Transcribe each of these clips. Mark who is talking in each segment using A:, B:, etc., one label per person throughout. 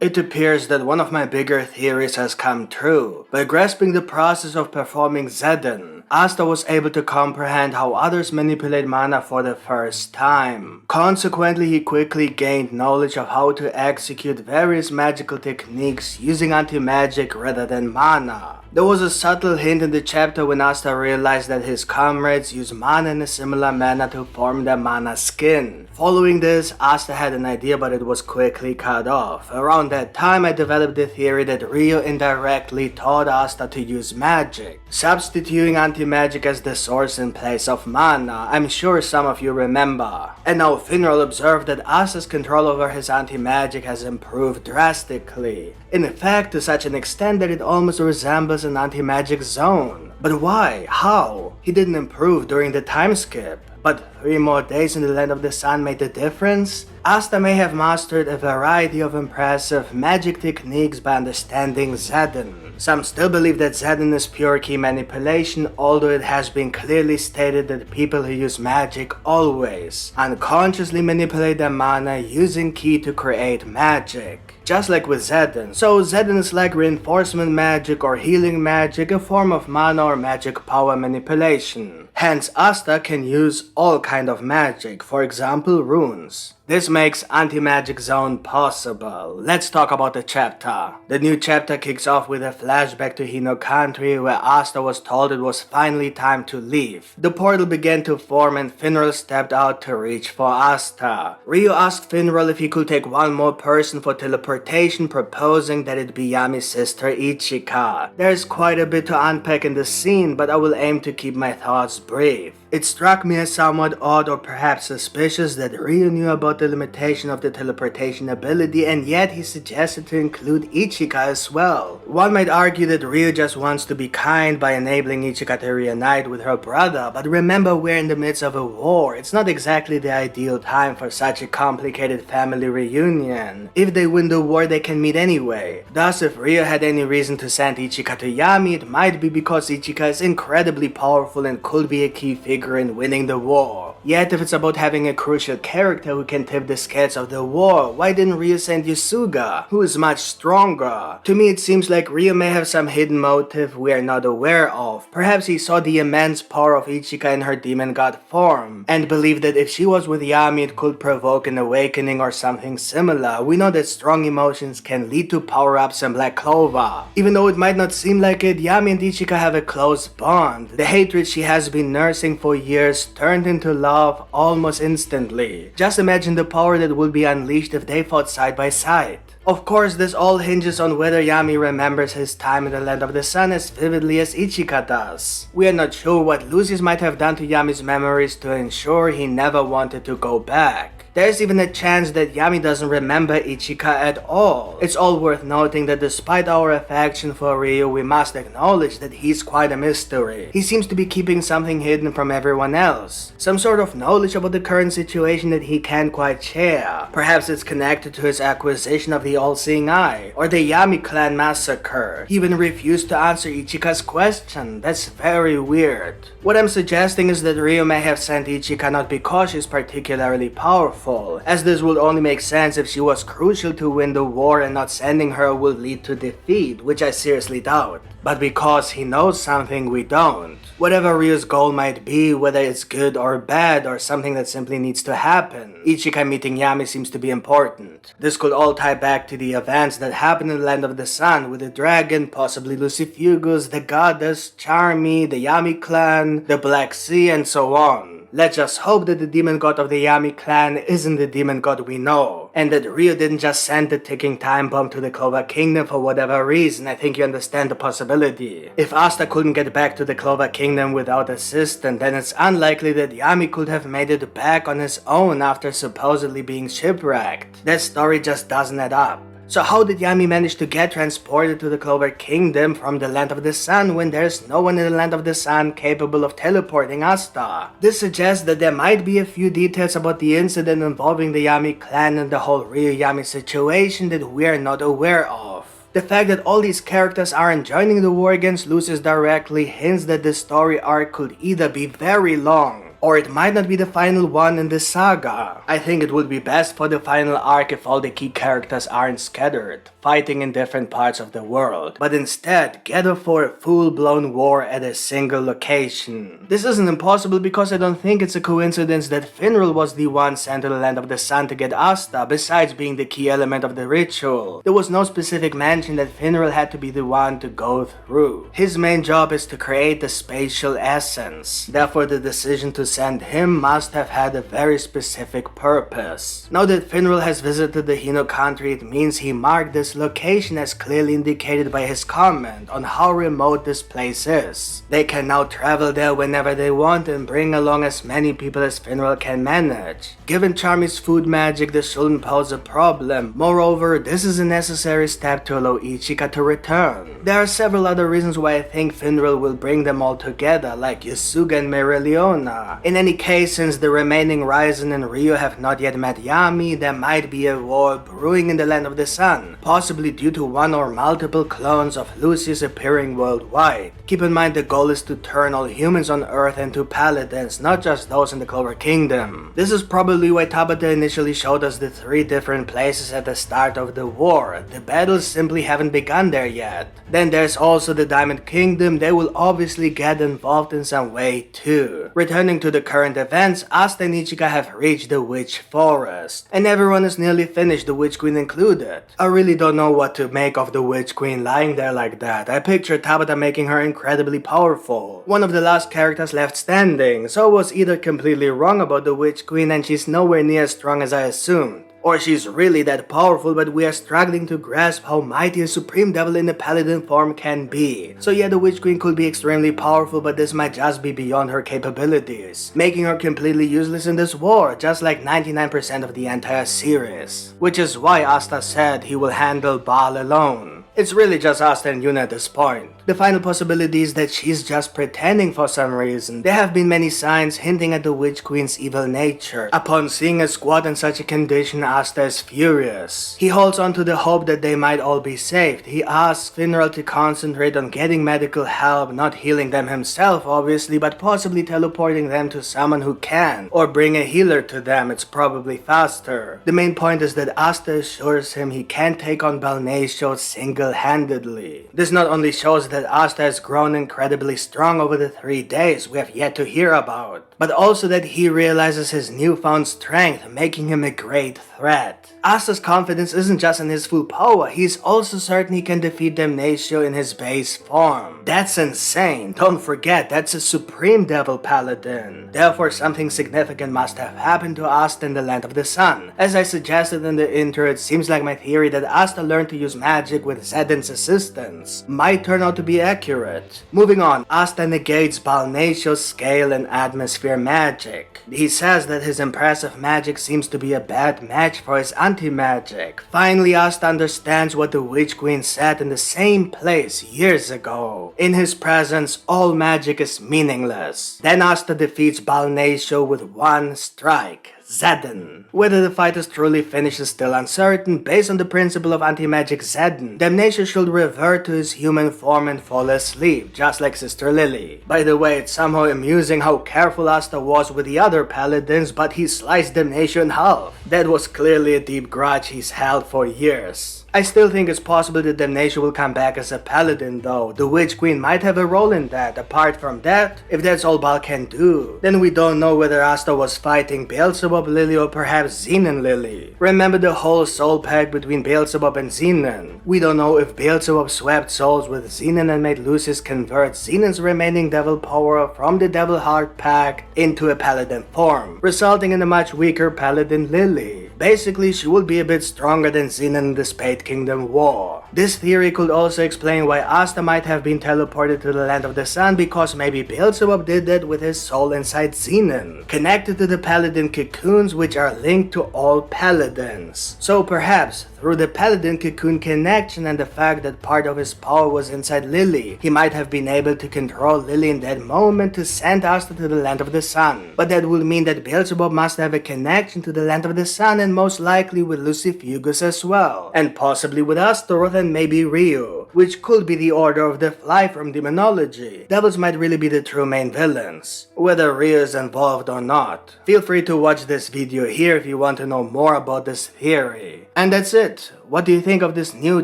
A: It appears that one of my bigger theories has come true. By grasping the process of performing Zeden, Asta was able to comprehend how others manipulate mana for the first time. Consequently, he quickly gained knowledge of how to execute various magical techniques using anti-magic rather than mana. There was a subtle hint in the chapter when Asta realized that his comrades use mana in a similar manner to form their mana skin. Following this, Asta had an idea, but it was quickly cut off. Around that time, I developed the theory that Ryu indirectly taught Asta to use magic, substituting anti-magic as the source in place of mana. I'm sure some of you remember. And now Finral observed that Asta's control over his anti-magic has improved drastically. In fact, to such an extent that it almost resembles an anti-magic zone. But why? How? He didn't improve during the time skip. But 3 more days in the Land of the Sun made the difference? Asta may have mastered a variety of impressive magic techniques by understanding Zeden. Some still believe that Zeden is pure key manipulation, although it has been clearly stated that people who use magic always unconsciously manipulate their mana using ki to create magic. Just like with Zeden. So Zeden is like reinforcement magic or healing magic, a form of mana or magic power manipulation. Hence Asta can use all kind of magic, for example runes. This makes anti-magic zone possible. Let's talk about the chapter. The new chapter kicks off with a flashback to Hino country where Asta was told it was finally time to leave. The portal began to form and Finral stepped out to reach for Asta. Ryu asked Finral if he could take one more person for teleportation, proposing that it be Yami's sister Ichika. There's quite a bit to unpack in the scene, but I will aim to keep my thoughts brief. It struck me as somewhat odd or perhaps suspicious that Ryu knew about the limitation of the teleportation ability and yet he suggested to include Ichika as well. One might argue that Ryu just wants to be kind by enabling Ichika to reunite with her brother, but remember we're in the midst of a war. It's not exactly the ideal time for such a complicated family reunion. If they win the war, they can meet anyway. Thus, if Ryu had any reason to send Ichika to Yami, it might be because Ichika is incredibly powerful and could be a key figure in winning the war. Yet if it's about having a crucial character who can tip the scales of the war, why didn't Ryu send Yusuga, who is much stronger? To me it seems like Ryu may have some hidden motive we are not aware of. Perhaps he saw the immense power of Ichika in her demon god form, and believed that if she was with Yami it could provoke an awakening or something similar. We know that strong emotions can lead to power-ups in Black Clover. Even though it might not seem like it, Yami and Ichika have a close bond. The hatred she has been nursing for years turned into love almost instantly. Just imagine the power that would be unleashed if they fought side by side. Of course, this all hinges on whether Yami remembers his time in the Land of the Sun as vividly as Ichika does. We are not sure what Lucius might have done to Yami's memories to ensure he never wanted to go back. There's even a chance that Yami doesn't remember Ichika at all. It's all worth noting that despite our affection for Ryu, we must acknowledge that he's quite a mystery. He seems to be keeping something hidden from everyone else. Some sort of knowledge about the current situation that he can't quite share. Perhaps it's connected to his acquisition of the All-Seeing Eye, or the Yami clan massacre. He even refused to answer Ichika's question. That's very weird. What I'm suggesting is that Ryu may have sent Ichika not because she's particularly powerful, as this would only make sense if she was crucial to win the war and not sending her would lead to defeat, which I seriously doubt. But because he knows something we don't. Whatever Ryu's goal might be, whether it's good or bad or something that simply needs to happen, Ichika meeting Yami seems to be important. This could all tie back to the events that happened in the Land of the Sun with the dragon, possibly Lucifugus, the goddess, Charmy, the Yami clan, the Black Sea, and so on. Let's just hope that the demon god of the Yami clan isn't the demon god we know, and that Ryu didn't just send the ticking time bomb to the Clover Kingdom for whatever reason. I think you understand the possibility. If Asta couldn't get back to the Clover Kingdom without assistance, then it's unlikely that Yami could have made it back on his own after supposedly being shipwrecked. That story just doesn't add up. So how did Yami manage to get transported to the Clover Kingdom from the Land of the Sun when there's no one in the Land of the Sun capable of teleporting Asta? This suggests that there might be a few details about the incident involving the Yami clan and the whole Ryu-Yami situation that we're not aware of. The fact that all these characters aren't joining the war against Lucius directly hints that the story arc could either be very long Or it might not be the final one in this saga. I think it would be best for the final arc if all the key characters aren't scattered, fighting in different parts of the world, but instead gather for a full-blown war at a single location. This isn't impossible because I don't think it's a coincidence that Finral was the one sent to the Land of the Sun to get Asta, besides being the key element of the ritual. There was no specific mention that Finral had to be the one to go through. His main job is to create the spatial essence, therefore the decision to send him must have had a very specific purpose. Now that Finral has visited the Hino country, it means he marked this location as clearly indicated by his comment on how remote this place is. They can now travel there whenever they want and bring along as many people as Finral can manage. Given Charmy's food magic, this shouldn't pose a problem. Moreover, this is a necessary step to allow Ichika to return. There are several other reasons why I think Finral will bring them all together, like Yasuga and Mereoleona. In any case, since the remaining Ryzen and Ryu have not yet met Yami, there might be a war brewing in the Land of the Sun, possibly due to one or multiple clones of Lucius appearing worldwide. Keep in mind the goal is to turn all humans on Earth into paladins, not just those in the Clover Kingdom. This is probably why Tabata initially showed us the 3 different places at the start of the war. The battles simply haven't begun there yet. Then there's also the Diamond Kingdom. They will obviously get involved in some way too. Returning to the current events, Asta and Ichika have reached the Witch Forest, and everyone is nearly finished, the Witch Queen included. I really don't know what to make of the Witch Queen lying there like that. I picture Tabata making her incredibly powerful, one of the last characters left standing, so I was either completely wrong about the Witch Queen and she's nowhere near as strong as I assumed, or she's really that powerful but we are struggling to grasp how mighty a supreme devil in the paladin form can be. So yeah, the Witch Queen could be extremely powerful, but this might just be beyond her capabilities, making her completely useless in this war, just like 99% of the entire series. Which is why Asta said he will handle Baal alone. It's really just Asta and Yuna at this point. The final possibility is that she's just pretending for some reason. There have been many signs hinting at the Witch Queen's evil nature. Upon seeing a squad in such a condition, Asta is furious. He holds on to the hope that they might all be saved. He asks Finral to concentrate on getting medical help, not healing them himself obviously, but possibly teleporting them to someone who can, or bring a healer to them. It's probably faster. The main point is that Asta assures him he can't take on Damnatio single-handedly. This not only shows that Asta has grown incredibly strong over the 3 days we have yet to hear about, but also that he realizes his newfound strength, making him a great threat. Asta's confidence isn't just in his full power, he's also certain he can defeat Damnatio in his base form. That's insane. Don't forget, that's a supreme devil paladin. Therefore, something significant must have happened to Asta in the Land of the Sun. As I suggested in the intro, it seems like my theory that Asta learned to use magic with Zeden's assistance might turn out to be accurate. Moving on, Asta negates Damnatio's scale and atmosphere magic. He says that his impressive magic seems to be a bad match for his anti-magic. Finally, Asta understands what the Witch Queen said in the same place years ago. In his presence, all magic is meaningless. Then Asta defeats Damnatio with one strike. Zeden. Whether the fight is truly finished is still uncertain. Based on the principle of anti-magic Zeden, Damnatio should revert to his human form and fall asleep, just like Sister Lily. By the way, it's somehow amusing how careful Asta was with the other paladins, but he sliced Damnatio in half. That was clearly a deep grudge he's held for years. I still think it's possible that Damnatio will come back as a paladin though. The Witch Queen might have a role in that. Apart from that, if that's all Baal can do, then we don't know whether Asta was fighting Beelzebub Lily or perhaps Zenon Lily. Remember the whole soul pact between Beelzebub and Zenon? We don't know if Beelzebub swapped souls with Zenon and made Lucius convert Zenon's remaining devil power from the Devil Heart pack into a paladin form, resulting in a much weaker paladin Lily. Basically, she would be a bit stronger than Zenon in the Spade Kingdom War. This theory could also explain why Asta might have been teleported to the Land of the Sun, because maybe Beelzebub did that with his soul inside Zenon, connected to the paladin cocoons which are linked to all paladins. So perhaps, through the paladin cocoon connection and the fact that part of his power was inside Lily, he might have been able to control Lily in that moment to send Asta to the Land of the Sun. But that would mean that Beelzebub must have a connection to the Land of the Sun, and most likely with Lucifugus as well, and possibly with Astaroth and maybe Ryu. which could be the Order of the Fly from Demonology. Devils might really be the true main villains, whether Ryu is involved or not. Feel free to watch this video here if you want to know more about this theory. And that's it. What do you think of this new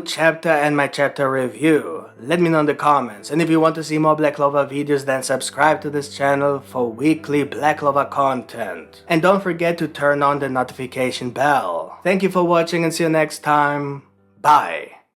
A: chapter and my chapter review? Let me know in the comments, and if you want to see more Black Clover videos, then subscribe to this channel for weekly Black Clover content. And don't forget to turn on the notification bell. Thank you for watching and see you next time. Bye.